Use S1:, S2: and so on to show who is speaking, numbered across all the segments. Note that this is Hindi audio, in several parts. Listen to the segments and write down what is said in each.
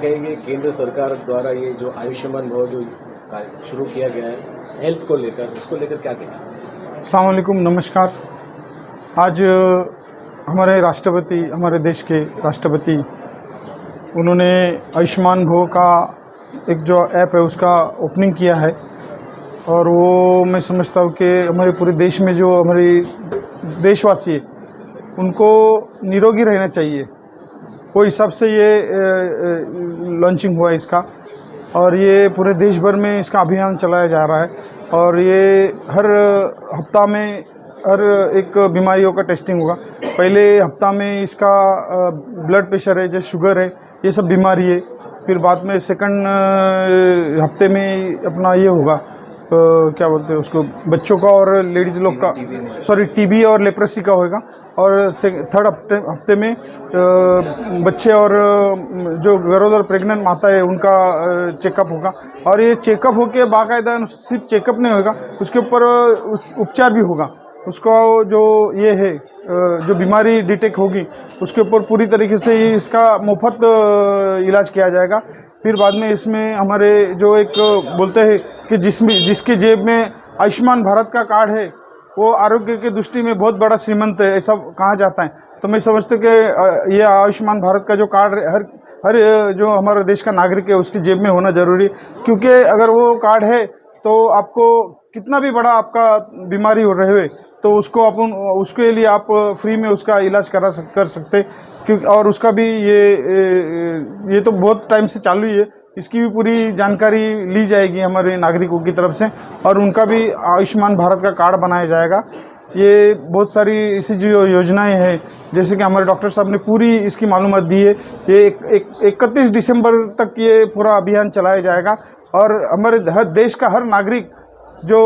S1: कहेंगे केंद्र सरकार द्वारा ये जो आयुष्मान भव जो कार्य शुरू किया गया है हेल्थ को लेकर, उसको लेकर क्या कहेंगे?
S2: अस्सलाम वालेकुम, नमस्कार। आज हमारे राष्ट्रपति, हमारे देश के राष्ट्रपति, उन्होंने आयुष्मान भव का एक जो ऐप है उसका ओपनिंग किया है। और वो मैं समझता हूँ कि हमारे पूरे देश में जो हमारे देशवासी है उनको निरोगी रहना चाहिए, वो हिसाब से ये लॉन्चिंग हुआ है इसका। और ये पूरे देश भर में इसका अभियान चलाया जा रहा है। और ये हर हफ्ता में हर एक बीमारियों का टेस्टिंग होगा। पहले हफ्ता में इसका ब्लड प्रेशर है, जैसे शुगर है, ये सब बीमारी है। फिर बाद में सेकंड हफ्ते में अपना ये होगा, क्या बोलते हैं उसको, बच्चों का और लेडीज़ लोग का, सॉरी टीबी और लेप्रेसी का होगा। और थर्ड हफ्ते में बच्चे और जो गरोदर प्रेग्नेंट माता है उनका चेकअप होगा। और ये चेकअप होके बाकायदा सिर्फ चेकअप नहीं होगा, उसके ऊपर उपचार भी होगा। उसको जो ये है जो बीमारी डिटेक्ट होगी उसके ऊपर पूरी तरीके से इसका मुफ्त इलाज किया जाएगा। फिर बाद में इसमें हमारे जो एक बोलते हैं कि जिसके जेब में आयुष्मान भारत का कार्ड है वो आरोग्य की दृष्टि में बहुत बड़ा श्रीमंत है, ऐसा कहा जाता है। तो मैं समझता हूँ कि ये आयुष्मान भारत का जो कार्ड हर जो हमारे देश का नागरिक है उसकी जेब में होना जरूरी है। क्योंकि अगर वो कार्ड है तो आपको कितना भी बड़ा आपका बीमारी हो रहे हुए तो उसके लिए आप फ्री में उसका इलाज कर सकते। क्योंकि और उसका भी ये तो बहुत टाइम से चालू ही है, इसकी भी पूरी जानकारी ली जाएगी हमारे नागरिकों की तरफ से और उनका भी आयुष्मान भारत का कार्ड बनाया जाएगा। ये बहुत सारी ऐसी जो योजनाएं हैं, जैसे कि हमारे डॉक्टर साहब ने पूरी इसकी मालूमात दी है। ये 31 दिसंबर तक ये पूरा अभियान चलाया जाएगा। और हमारे हर देश का हर नागरिक जो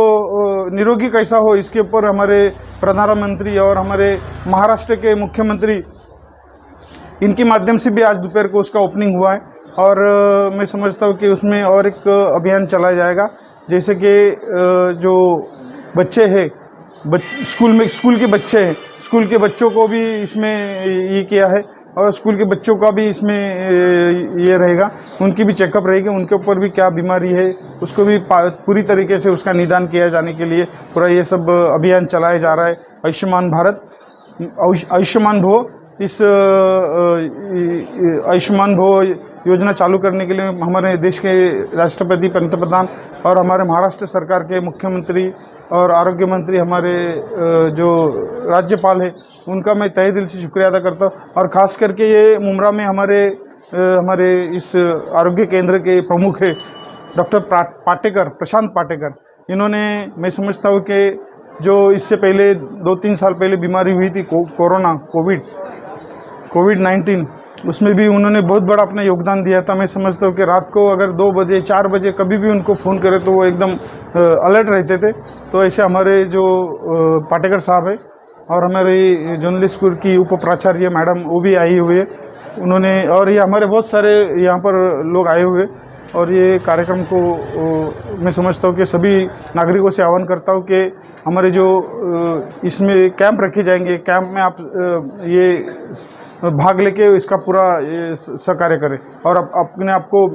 S2: निरोगी कैसा हो, इसके ऊपर हमारे प्रधानमंत्री और हमारे महाराष्ट्र के मुख्यमंत्री, इनके माध्यम से भी आज दोपहर को उसका ओपनिंग हुआ है। और मैं समझता हूँ कि उसमें और एक अभियान चलाया जाएगा, जैसे कि जो बच्चे हैं स्कूल के बच्चे हैं, स्कूल के बच्चों को भी इसमें ये किया है। और स्कूल के बच्चों का भी इसमें ये रहेगा, उनकी भी चेकअप रहेगी, उनके ऊपर भी क्या बीमारी है उसको भी पूरी तरीके से उसका निदान किया जाने के लिए पूरा ये सब अभियान चलाया जा रहा है। आयुष्मान भव इस आयुष्मान भव योजना चालू करने के लिए हमारे देश के राष्ट्रपति, पंतप्रधान और हमारे महाराष्ट्र सरकार के मुख्यमंत्री और आरोग्य मंत्री, हमारे जो राज्यपाल है, उनका मैं तहे दिल से शुक्रिया अदा करता हूँ। और ख़ास करके ये मुमरा में हमारे इस आरोग्य केंद्र के प्रमुख है डॉक्टर प्रशांत पाटेकर। इन्होंने, मैं समझता हूँ कि जो इससे पहले 2-3 साल पहले बीमारी हुई थी कोविड-19, उसमें भी उन्होंने बहुत बड़ा अपना योगदान दिया था। मैं समझता हूँ कि रात को अगर 2 बजे 4 बजे कभी भी उनको फ़ोन करे तो वो एकदम अलर्ट रहते थे। तो ऐसे हमारे जो पाटेकर साहब है और हमारी जर्नलिस्ट स्कूल की उप प्राचार्य मैडम, वो भी आई हुई है उन्होंने। और ये हमारे बहुत सारे यहाँ पर लोग आए हुए। और ये कार्यक्रम को मैं समझता हूँ कि सभी नागरिकों से आह्वान करता हूँ कि हमारे जो इसमें कैंप रखे जाएंगे, कैंप में आप ये भाग लेके इसका पूरा सहकार्य करें और अपने आप को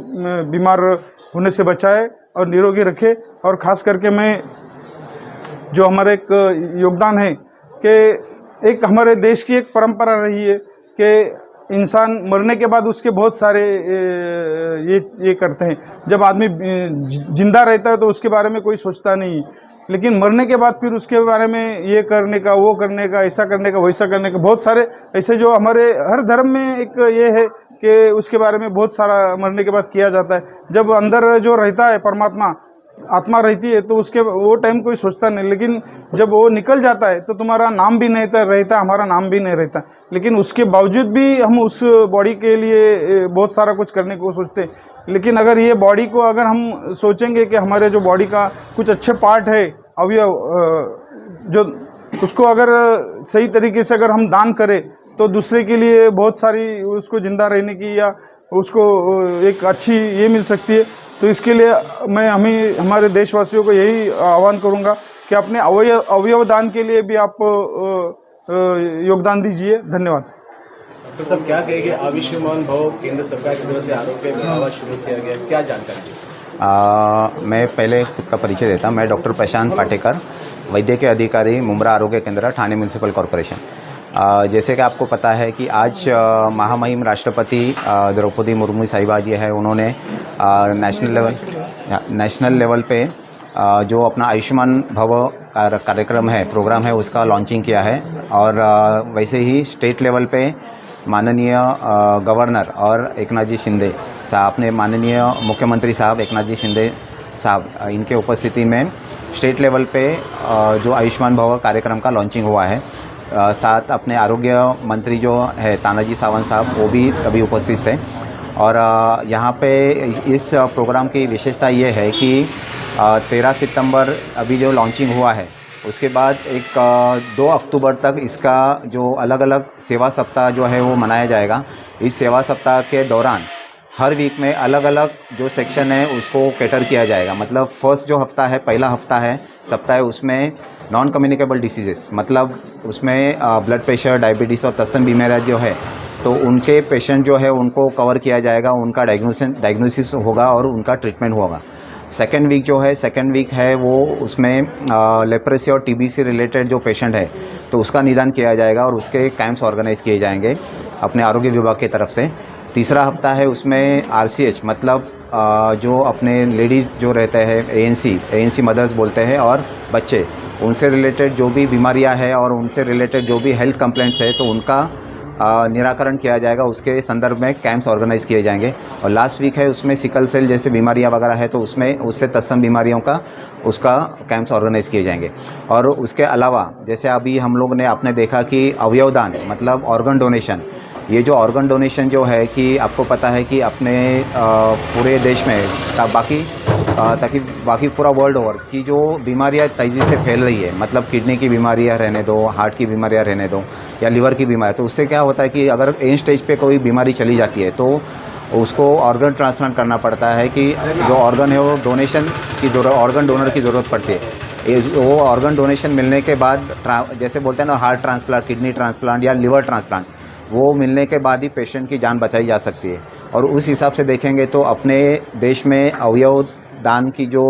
S2: बीमार होने से बचाए और निरोगी रखे। और ख़ास करके मैं जो हमारा एक योगदान है कि एक हमारे देश की एक परंपरा रही है कि इंसान मरने के बाद उसके बहुत सारे ये करते हैं। जब आदमी जिंदा रहता है तो उसके बारे में कोई सोचता नहीं, लेकिन मरने के बाद फिर उसके बारे में ये करने का, वो करने का, ऐसा करने का, वैसा करने का, बहुत सारे ऐसे जो हमारे हर धर्म में एक ये है कि उसके बारे में बहुत सारा मरने के बाद किया जाता है। जब अंदर जो रहता है परमात्मा, आत्मा रहती है तो उसके वो टाइम कोई सोचता नहीं, लेकिन जब वो निकल जाता है तो तुम्हारा नाम भी नहीं रहता, हमारा नाम भी नहीं रहता। लेकिन उसके बावजूद भी हम उस बॉडी के लिए बहुत सारा कुछ करने को सोचते हैं। लेकिन अगर ये बॉडी को अगर हम सोचेंगे कि हमारे जो बॉडी का कुछ अच्छे पार्ट है, अवयव, जो उसको अगर सही तरीके से अगर हम दान करें तो दूसरे के लिए बहुत सारी उसको ज़िंदा रहने की या उसको एक अच्छी ये मिल सकती है। तो इसके लिए मैं हमारे देशवासियों को यही आह्वान करूंगा कि अपने अवयव दान के लिए भी आप योगदान दीजिए। धन्यवाद।
S1: डॉक्टर साहब क्या कहेंगे, आयुष्मान भव केंद्र सरकार की तरफ से आरोग्य विभाग शुरू किया गया, क्या जानकारी?
S3: मैं पहले खुद का परिचय देता। मैं डॉक्टर प्रशांत पाटेकर, वैद्यकीय अधिकारी, मुंब्रा आरोग्य केंद्र, ठाणे म्यूनसिपल कॉरपोरेशन। जैसे कि आपको पता है कि आज महामहिम राष्ट्रपति द्रौपदी मुर्मू साहिबा जी है, उन्होंने नेशनल लेवल पे जो अपना आयुष्मान भव कार्यक्रम है, प्रोग्राम है, उसका लॉन्चिंग किया है। और वैसे ही स्टेट लेवल पे माननीय गवर्नर और एकनाथ जी शिंदे साहब ने, माननीय मुख्यमंत्री साहब एकनाथ जी शिंदे साहब, इनके उपस्थिति में स्टेट लेवल पे जो आयुष्मान भव कार्यक्रम का लॉन्चिंग हुआ है। साथ अपने आरोग्य मंत्री जो है तानाजी सावंत साहब, वो भी तभी उपस्थित थे। और यहाँ पे इस प्रोग्राम की विशेषता ये है कि 13 सितंबर अभी जो लॉन्चिंग हुआ है, उसके बाद 2 अक्टूबर तक इसका जो अलग अलग सेवा सप्ताह जो है वो मनाया जाएगा। इस सेवा सप्ताह के दौरान हर वीक में अलग अलग जो सेक्शन है उसको कैटर किया जाएगा। मतलब फर्स्ट जो हफ्ता है, पहला हफ्ता है, सप्ताह है, उसमें नॉन कम्युनिकेबल डिसीजेस, मतलब उसमें ब्लड प्रेशर, डायबिटीज़ और तत्सम बीमारियाँ जो है, तो उनके पेशेंट जो है उनको कवर किया जाएगा, उनका डायग्नोसिस होगा और उनका ट्रीटमेंट होगा। सेकेंड वीक है वो उसमें लेप्रेसी और टीबी से रिलेटेड जो पेशेंट है तो उसका निदान किया जाएगा और उसके कैंप्स ऑर्गेनाइज किए जाएंगे अपने आरोग्य विभाग की तरफ से। तीसरा हफ्ता है उसमें RCH, मतलब जो अपने लेडीज़ जो रहते हैं, ANC मदर्स बोलते हैं, और बच्चे, उनसे रिलेटेड जो भी बीमारियां हैं और उनसे रिलेटेड जो भी हेल्थ कंप्लेंट्स है तो उनका निराकरण किया जाएगा। उसके संदर्भ में कैंप्स ऑर्गेनाइज किए जाएंगे। और लास्ट वीक है उसमें सिकल सेल जैसे बीमारियां वगैरह है तो उसमें उससे तत्सम बीमारियों का उसका कैंप्स ऑर्गेनाइज किए जाएंगे। और उसके अलावा जैसे अभी हम लोग ने आपने देखा कि अवयवदान, मतलब ऑर्गन डोनेशन, ये जो ऑर्गन डोनेशन जो है कि आपको पता है कि अपने पूरे देश में ताकि बाकी पूरा वर्ल्ड ओवर की जो बीमारियां तेज़ी से फैल रही है, मतलब किडनी की बीमारियां रहने दो, हार्ट की बीमारियां रहने दो, या लिवर की बीमारी, तो उससे क्या होता है कि अगर एंड स्टेज पे कोई बीमारी चली जाती है तो उसको ऑर्गन ट्रांसप्लांट करना पड़ता है कि जो ऑर्गन है वो डोनेशन की ज़रूरत, ऑर्गन डोनर की ज़रूरत पड़ती है। वो ऑर्गन डोनेशन मिलने के बाद जैसे बोलते हैं ना, हार्ट ट्रांसप्लांट, किडनी ट्रांसप्लांट या लिवर ट्रांसप्लांट, वो मिलने के बाद ही पेशेंट की जान बचाई जा सकती है। और उस हिसाब से देखेंगे तो अपने देश में अवयव दान की जो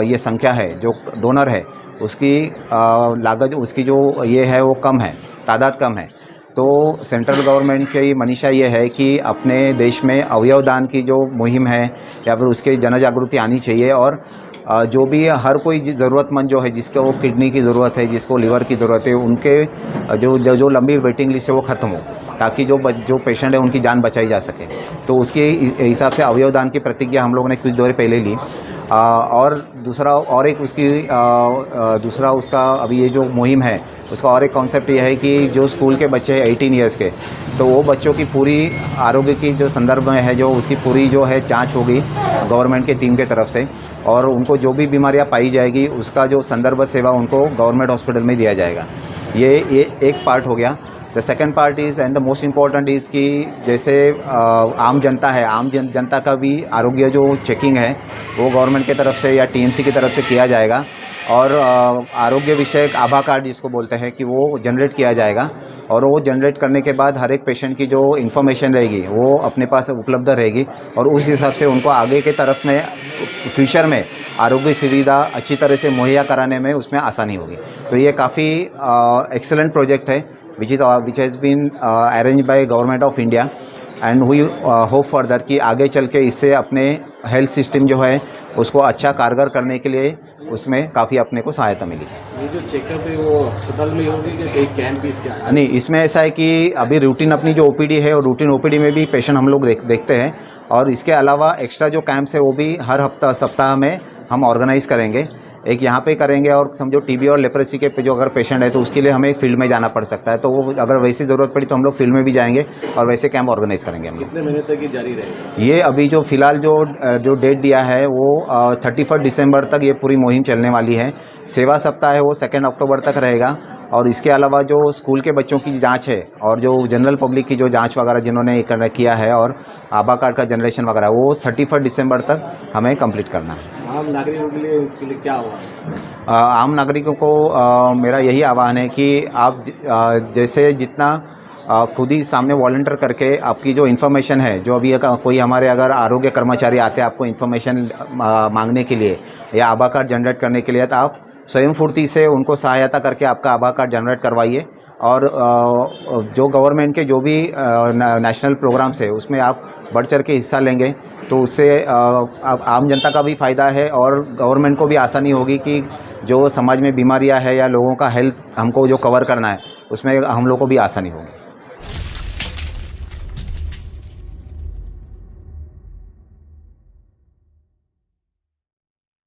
S3: ये संख्या है, जो डोनर है, उसकी लागत, उसकी जो ये है वो कम है, तादाद कम है। तो सेंट्रल गवर्नमेंट की मनीषा ये है कि अपने देश में अवयव दान की जो मुहिम है या फिर उसके जन जागृति आनी चाहिए। और जो भी हर कोई ज़रूरतमंद जो है, जिसको किडनी की ज़रूरत है, जिसको लिवर की ज़रूरत है, उनके जो लंबी वेटिंग लिस्ट है वो ख़त्म हो, ताकि जो पेशेंट है उनकी जान बचाई जा सके। तो उसके हिसाब से अवयव दान की प्रतिज्ञा हम लोगों ने कुछ देर पहले ली। और दूसरा उसका अभी ये जो मुहिम है उसका और एक कॉन्सेप्ट ये है कि जो स्कूल के बच्चे हैं 18 ईयर्स के, तो वो बच्चों की पूरी आरोग्य की जो संदर्भ में है, जो उसकी पूरी जो है जांच होगी गवर्नमेंट की टीम के तरफ से, और उनको जो भी बीमारियां पाई जाएगी उसका जो संदर्भ सेवा उनको गवर्नमेंट हॉस्पिटल में दिया जाएगा। ये एक पार्ट हो गया। The second part is and the most important is कि जैसे आम जनता है, आम जनता का भी आरोग्य जो चेकिंग है वो गवर्नमेंट की तरफ से या TMC की तरफ से किया जाएगा। और आरोग्य विषयक आभा कार्ड जिसको बोलते हैं कि वो जनरेट किया जाएगा। और वो जनरेट करने के बाद हर एक पेशेंट की जो इन्फॉर्मेशन रहेगी वो अपने पास उपलब्ध रहेगी, और उस हिसाब से उनको आगे के तरफ में फ्यूचर में आरोग्य सुविधा अच्छी तरह से मुहैया कराने में उसमें आसानी होगी। तो ये काफ़ी एक्सेलेंट प्रोजेक्ट है which has been arrange by government of India, and we hope further कि आगे चल के इससे अपने हेल्थ सिस्टम जो है उसको अच्छा कारगर करने के लिए उसमें काफ़ी अपने को सहायता मिली।
S1: ये जो चेकअप है वो अस्पताल में होगी कि कहीं कैंप भी इसके आगे?
S3: नहीं, इसमें ऐसा है कि अभी रूटीन अपनी जो OPD है और रूटीन OPD में भी पेशेंट हम लोग देखते हैं, और इसके अलावा एक्स्ट्रा जो कैंप्स है वो भी हर सप्ताह में हम ऑर्गेनाइज़ करेंगे। एक यहाँ पे करेंगे, और समझो TB और लेप्रेसी के जो अगर पेशेंट है तो उसके लिए हमें फील्ड में जाना पड़ सकता है, तो वो अगर वैसी ज़रूरत पड़ी तो हम लोग फील्ड में भी जाएंगे और वैसे कैंप ऑर्गेनाइज करेंगे हम लोग।
S1: कितने महीने तक ये जारी रहेगा?
S3: ये अभी जो फिलहाल जो डेट दिया है वो 31 दिसंबर तक ये पूरी मुहिम चलने वाली है। सेवा सप्ताह है वो 2 अक्टूबर तक रहेगा। और इसके अलावा जो स्कूल के बच्चों की जांच है और जो जनरल पब्लिक की जो जांच वगैरह जिन्होंने किया है और आभा कार्ड का जनरेशन वगैरह, वो 31 दिसंबर तक हमें कंप्लीट करना है।
S1: आम नागरिकों के लिए क्या हुआ?
S3: आम नागरिकों को मेरा यही आह्वान है कि आप जैसे जितना खुद ही सामने वॉलंटियर करके आपकी जो इन्फॉर्मेशन है, जो अभी कोई हमारे अगर आरोग्य कर्मचारी आते हैं आपको इन्फॉर्मेशन मांगने के लिए या आभा कार्ड जनरेट करने के लिए, तो आप स्वयं फुर्ती से उनको सहायता करके आपका आभा कार्ड जनरेट करवाइए। और जो गवर्नमेंट के जो भी नेशनल प्रोग्राम्स है उसमें आप बढ़ चढ़ के हिस्सा लेंगे तो उससे आम जनता का भी फ़ायदा है और गवर्नमेंट को भी आसानी होगी कि जो समाज में बीमारियां है या लोगों का हेल्थ हमको जो कवर करना है उसमें हम लोग को भी आसानी होगी।